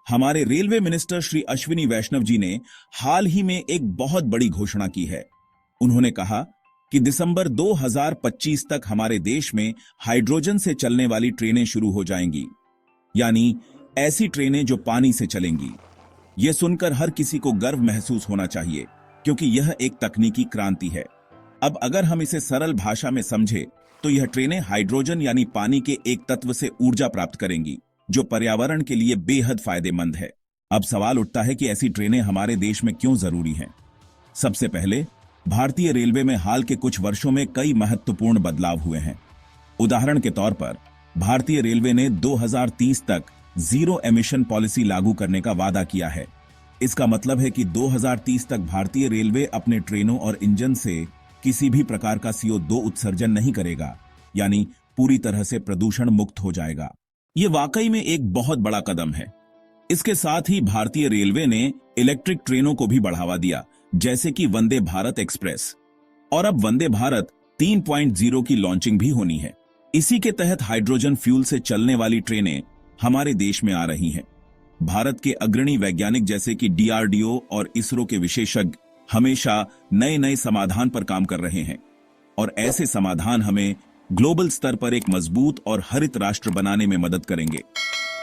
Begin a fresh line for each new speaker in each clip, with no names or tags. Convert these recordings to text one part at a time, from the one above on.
हमारे railway minister Shri Ashwini वैष्णव जी ने हाल ही में एक बहुत बड़ी घोषणा की है। उन्होंने कहा कि दिसंबर 2025 तक हमारे देश में हाइड्रोजन से चलने वाली ट्रेनें शुरू हो जाएंगी, यानी ऐसी ट्रेनें जो पानी से चलेंगी। यह सुनकर हर किसी को गर्व महसूस होना चाहिए, क्योंकि यह एक तकनीकी क्रांति है। अब अगर हम इसे सरल भाषा में समझे तो यह ट्रेनें हाइड्रोजन यानी पानी के एक तत्व से ऊर्जा प्राप्त करेंगी, जो पर्यावरण के लिए बेहद फायदेमंद है। अब सवाल उठता है कि ऐसी ट्रेनें हमारे देश में क्यों जरूरी हैं। सबसे पहले, भारतीय रेलवे में हाल के कुछ वर्षों में कई महत्वपूर्ण बदलाव हुए हैं। उदाहरण के तौर पर, भारतीय रेलवे ने 2030 तक जीरो एमिशन पॉलिसी लागू करने का वादा किया है। इसका मतलब है कि 2030 तक भारतीय रेलवे अपने ट्रेनों और इंजन से किसी भी प्रकार का CO2 उत्सर्जन नहीं करेगा, यानी पूरी तरह से प्रदूषण मुक्त हो जाएगा। ये वाकई में एक बहुत बड़ा कदम है। इसके साथ ही भारतीय रेलवे ने इलेक्ट्रिक ट्रेनों को भी बढ़ावा दिया, जैसे कि वंदे भारत एक्सप्रेस, और अब वंदे भारत 3.0 की लॉन्चिंग भी होनी है। इसी के तहत हाइड्रोजन फ्यूल से चलने वाली ट्रेनें हमारे देश में आ रही हैं। भारत के अग्रणी वैज्ञानिक जैसे कि DRDO और इसरो के विशेषज्ञ हमेशा नए नए समाधान पर काम कर रहे हैं, और ऐसे समाधान हमें ग्लोबल स्तर पर एक मजबूत और हरित राष्ट्र बनाने में मदद करेंगे।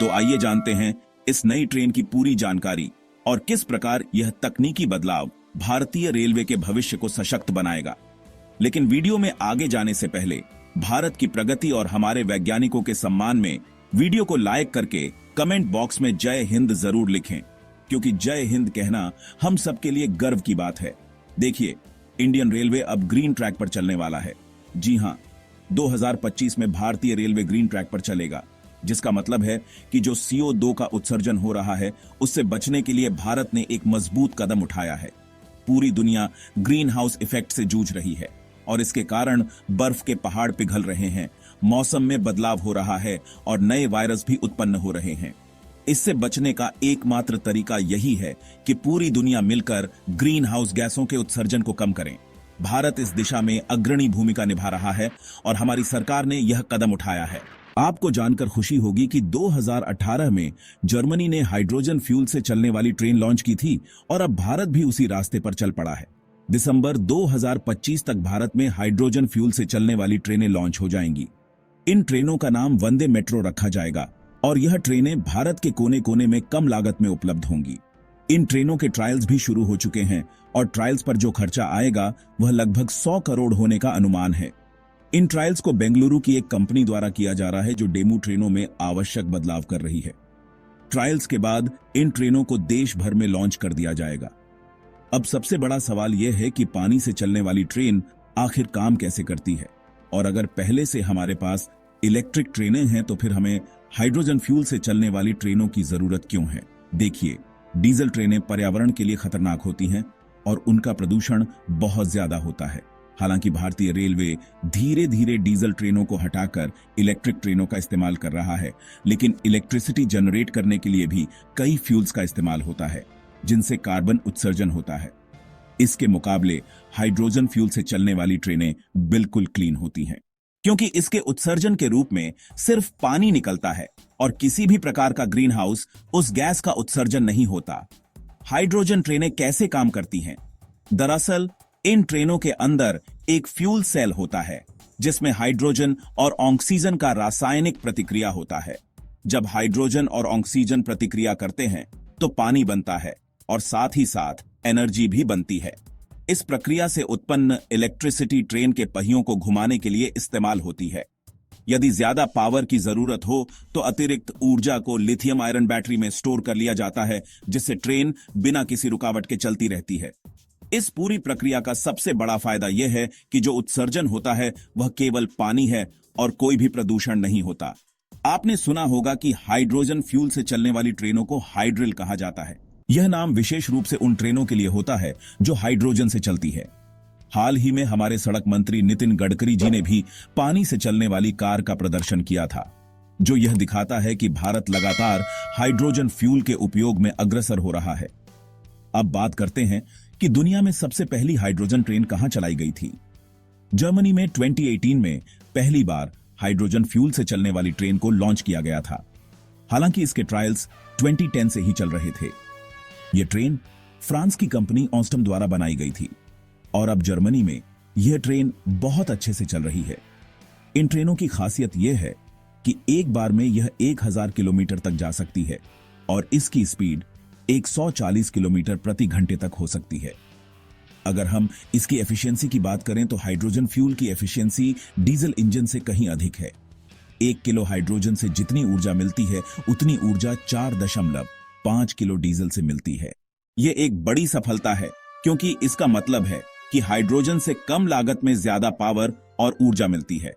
तो आइए जानते हैं इस नई ट्रेन की पूरी जानकारी और किस प्रकार यह तकनीकी बदलाव भारतीय रेलवे के भविष्य को सशक्त बनाएगा। लेकिन वीडियो में आगे जाने से पहले भारत की प्रगति और हमारे वैज्ञानिकों के सम्मान में वीडियो को लाइक करके कमेंट बॉक्स में जय हिंद जरूर लिखें, क्योंकि जय हिंद कहना हम सबके लिए गर्व की बात है। देखिए, इंडियन रेलवे अब ग्रीन ट्रैक पर चलने वाला है। जी हां, 2025 में भारतीय रेलवे ग्रीन ट्रैक पर चलेगा, जिसका मतलब है कि जो CO2 का उत्सर्जन हो रहा है उससे बचने के लिए भारत ने एक मजबूत कदम उठाया है। पूरी दुनिया ग्रीन हाउस इफेक्ट से जूझ रही है, और इसके कारण बर्फ के पहाड़ पिघल रहे हैं, मौसम में बदलाव हो रहा है और नए वायरस भी उत्पन्न हो रहे हैं। इससे बचने का एकमात्र तरीका यही है कि पूरी दुनिया मिलकर ग्रीन हाउस गैसों के उत्सर्जन को कम करें। भारत इस दिशा में अग्रणी भूमिका निभा रहा है और हमारी सरकार ने यह कदम उठाया है। आपको जानकर खुशी होगी कि 2018 में जर्मनी ने हाइड्रोजन फ्यूल से चलने वाली ट्रेन लॉन्च की थी, और अब भारत भी उसी रास्ते पर चल पड़ा है। दिसंबर 2025 तक भारत में हाइड्रोजन फ्यूल से चलने वाली ट्रेनें लॉन्च हो जाएंगी। इन ट्रेनों का नाम वंदे मेट्रो रखा जाएगा, और यह ट्रेनें भारत के कोने कोने में कम लागत में उपलब्ध होंगी। इन ट्रेनों के ट्रायल्स भी शुरू हो चुके हैं, और ट्रायल्स पर जो खर्चा आएगा वह लगभग 100 करोड़ होने का अनुमान है। इन ट्रायल्स को बेंगलुरु की एक कंपनी द्वारा किया जा रहा है, जो डेमू ट्रेनों में आवश्यक बदलाव कर रही है। ट्रायल्स के बाद इन ट्रेनों को देश भर में लॉन्च कर दिया जाएगा। अब सबसे बड़ा सवाल यह है कि पानी से चलने वाली ट्रेन आखिर काम कैसे करती है, और अगर पहले से हमारे पास इलेक्ट्रिक ट्रेनें हैं तो फिर हमें हाइड्रोजन फ्यूल से चलने वाली ट्रेनों की जरूरत क्यों है। देखिए, डीजल ट्रेनें पर्यावरण के लिए खतरनाक होती हैं और उनका प्रदूषण बहुत ज्यादा होता है। हालांकि भारतीय रेलवे धीरे धीरे डीजल ट्रेनों को हटाकर इलेक्ट्रिक ट्रेनों का इस्तेमाल कर रहा है, लेकिन इलेक्ट्रिसिटी जनरेट करने के लिए भी कई फ्यूल्स का इस्तेमाल होता है, जिनसे कार्बन उत्सर्जन होता है। इसके मुकाबले हाइड्रोजन फ्यूल से चलने वाली ट्रेनें बिल्कुल क्लीन होती हैं, क्योंकि इसके उत्सर्जन के रूप में सिर्फ पानी निकलता है और किसी भी प्रकार का ग्रीन हाउस उस गैस का उत्सर्जन नहीं होता। हाइड्रोजन ट्रेनें कैसे काम करती हैं? दरअसल इन ट्रेनों के अंदर एक फ्यूल सेल होता है, जिसमें हाइड्रोजन और ऑक्सीजन का रासायनिक प्रतिक्रिया होता है। जब हाइड्रोजन और ऑक्सीजन प्रतिक्रिया करते हैं तो पानी बनता है, और साथ ही साथ एनर्जी भी बनती है। इस प्रक्रिया से उत्पन्न इलेक्ट्रिसिटी ट्रेन के पहियों को घुमाने के लिए इस्तेमाल होती है। यदि ज्यादा पावर की जरूरत हो तो अतिरिक्त ऊर्जा को लिथियम आयरन बैटरी में स्टोर कर लिया जाता है, जिससे ट्रेन बिना किसी रुकावट के चलती रहती है। इस पूरी प्रक्रिया का सबसे बड़ा फायदा यह है कि जो उत्सर्जन होता है वह केवल पानी है और कोई भी प्रदूषण नहीं होता। आपने सुना होगा कि हाइड्रोजन फ्यूल से चलने वाली ट्रेनों को हाइड्रिल कहा जाता है। यह नाम विशेष रूप से उन ट्रेनों के लिए होता है जो हाइड्रोजन से चलती है। हाल ही में हमारे सड़क मंत्री नितिन गडकरी जी ने भी पानी से चलने वाली कार का प्रदर्शन किया था, जो यह दिखाता है कि भारत लगातार हाइड्रोजन फ्यूल के उपयोग में अग्रसर हो रहा है। अब बात करते हैं कि दुनिया में सबसे पहली हाइड्रोजन ट्रेन कहां चलाई गई थी। जर्मनी में 2018 में पहली बार हाइड्रोजन फ्यूल से चलने वाली ट्रेन को लॉन्च किया गया था। हालांकि इसके ट्रायल्स 2010 से ही चल रहे थे। यह ट्रेन फ्रांस की कंपनी ऑस्टम द्वारा बनाई गई थी और अब जर्मनी में यह ट्रेन बहुत अच्छे से चल रही है। इन ट्रेनों की खासियत यह है कि एक बार में यह 1000 किलोमीटर तक जा सकती है और इसकी स्पीड 140 किलोमीटर प्रति घंटे तक हो सकती है। अगर हम इसकी एफिशिएंसी की बात करें तो हाइड्रोजन फ्यूल की एफिशिएंसी डीजल इंजन से कहीं अधिक है। 1 किलो हाइड्रोजन से जितनी ऊर्जा मिलती है उतनी ऊर्जा 4.5 किलो डीजल से मिलती है। यह एक बड़ी सफलता है क्योंकि इसका मतलब है कि हाइड्रोजन से कम लागत में ज्यादा पावर और ऊर्जा मिलती है।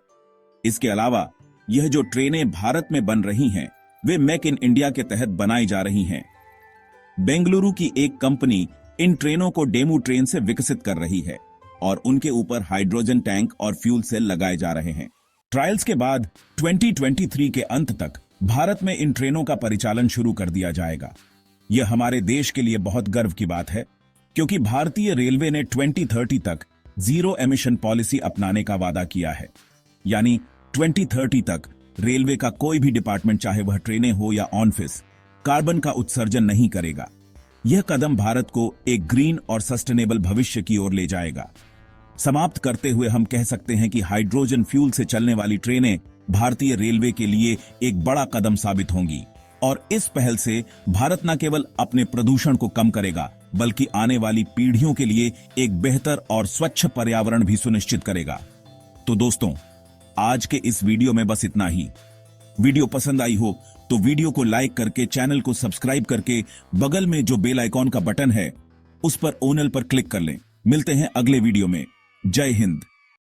इसके अलावा यह जो ट्रेनें भारत में बन रही हैं वे मेक इन इंडिया के तहत बनाई जा रही हैं। बेंगलुरु की एक कंपनी इन ट्रेनों को डेमू ट्रेन से विकसित कर रही है और उनके ऊपर हाइड्रोजन टैंक और फ्यूल सेल लगाए जा रहे हैं। ट्रायल्स के बाद 2023 के अंत तक भारत में इन ट्रेनों का परिचालन शुरू कर दिया जाएगा। यह हमारे देश के लिए बहुत गर्व की बात है क्योंकि भारतीय रेलवे ने 2030 तक जीरो एमिशन पॉलिसी अपनाने का वादा किया है। यानी 2030 तक रेलवे का कोई भी डिपार्टमेंट, चाहे वह ट्रेनें हो या ऑफिस, कार्बन का उत्सर्जन नहीं करेगा। यह कदम भारत को एक ग्रीन और सस्टेनेबल भविष्य की ओर ले जाएगा। समाप्त करते हुए हम कह सकते हैं कि हाइड्रोजन फ्यूल से चलने वाली ट्रेनें भारतीय रेलवे के लिए एक बड़ा कदम साबित होंगी और इस पहल से भारत न केवल अपने प्रदूषण को कम करेगा बल्कि आने वाली पीढ़ियों के लिए एक बेहतर और स्वच्छ पर्यावरण भी सुनिश्चित करेगा। तो दोस्तों, आज के इस वीडियो में बस इतना ही। वीडियो पसंद आई हो तो वीडियो को लाइक करके चैनल को सब्सक्राइब करके बगल में जो बेल आइकॉन का बटन है उस पर ओनल पर क्लिक कर लें। मिलते हैं अगले वीडियो में। जय हिंद।